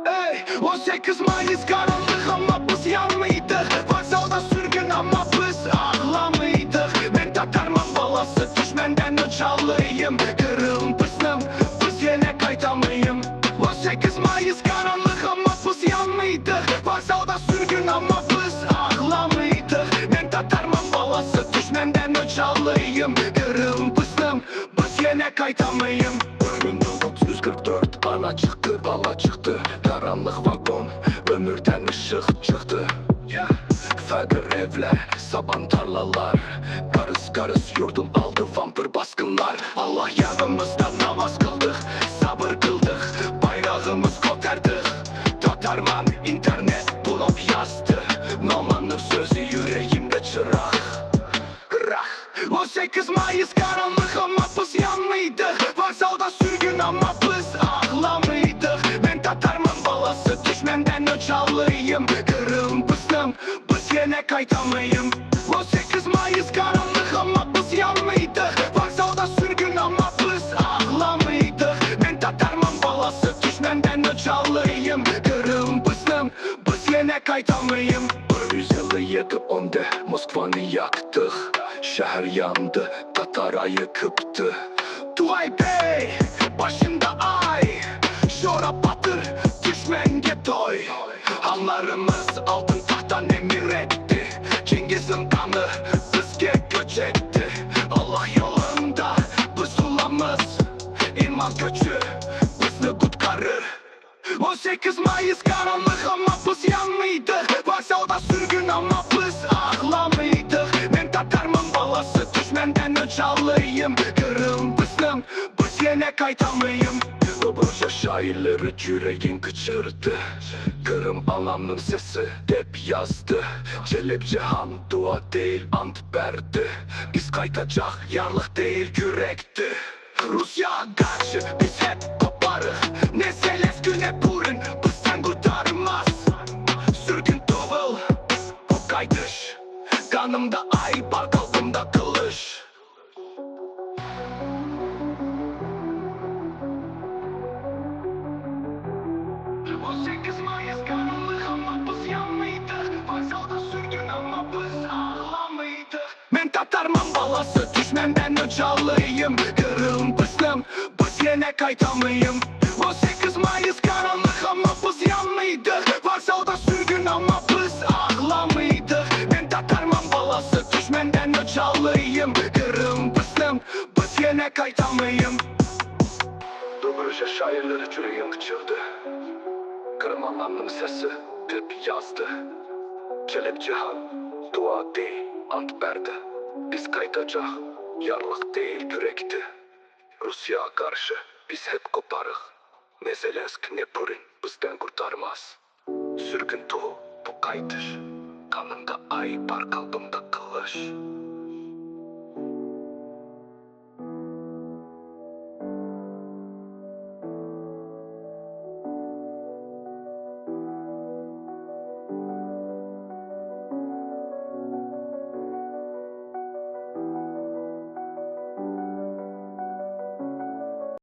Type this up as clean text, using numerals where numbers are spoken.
Ey, 18 Mayıs karanlık ama biz yanlıydık. Varsalda sürgün ama biz ağlamıydık. Ben Tatarman balası düşmenden uçalıyım. Kırılmışım, biz yine kaytamayım. 18 Mayıs karanlık ama biz yanlıydık. Varsalda sürgün ama biz ağlamıydık. Ben Tatarman balası düşmenden uçalıyım. Kırılmışım, biz yine kaytamayım. Önümde 344 bana çıktı, bala çıktı. Karanlık vagon, ömürden ışık çıktı. Fakir evler, saban tarlalar. Karız karız yurdum aldı vampir baskınlar. Allah yanımızda namaz kıldık, sabır kıldık. Bayrağımız kotardık. Tatarman internet bulup yazdı. Nomanın sözü yüreğimde çırak. 18 Mayıs karanlık ama biz yanlıydık. Varsalda sürgün ama biz ağlamıydık. Ben Tatarman balası düşmenden uçalıyım. Kırılmışım, biz yine kaytamayım. 18 Mayıs karanlık ama biz yanlıydık. Varsalda sürgün ama biz ağlamıydık. Ben Tatarman balası düşmenden uçalıyım. Kırılmışım, biz yine kaytamayım. 157 Moskva'nı yaktık. Şehir yandı, Tatar'a yıkıptı. Tuay Bey, başında ay. Şora batır, düşmen getoy. Hanlarımız altın tahttan emir etti. Cengiz'in kanı bizge göç etti. Allah yolunda biz ulamız. İman göçü bizni kutkarır. 18 Mayıs karanlık ama biz yanlıydık. Varsalda sürgün ama biz ağlamıydık. Ben Tatarman balası düşmenden uçalıyım. Kırılmışım, biz yine kaytamayım. Burca şairleri yüreğin kıçırdı. Kırım anamın sesi hep yazdı. Celep Cihan dua değil ant verdi. Biz kaytacak yarlık değil yürekti. Rusya karşı biz hep koparız. Ne seles güne burun bizden kurtarmaz. Sürgün tuval, bu kaytış. Kanımda ay var, kalbimde kılıç. O 8 Mayıs karanlık ama biz yanlıydık. Varsalda sürgün ama biz ağlamıydık. Ben Tatarman balası düşmenden uçalıyım. Kırılmışım, biz yine kaytamayım. 18 Mayıs karanlık ama biz yanlıydık. Varsalda sürgün ama biz ağlamıydık. Ben Tatarman balası düşmenden uçalıyım. Kırılmışım, biz yine kaytamayım. Dobrca şairleri yüreğin kıçırdı. Kırım anlamının sesi hep yazdı. Celep Cihan dua değil ant verdi. Biz kaytacak yarlık değil yürekti. Rusya karşı biz hep koparık. Ne Zelenski ne Putin bizden kurtarmaz. Sürgün tuğ bu kaytış. Kanımda ay var, kalbimde kılıç.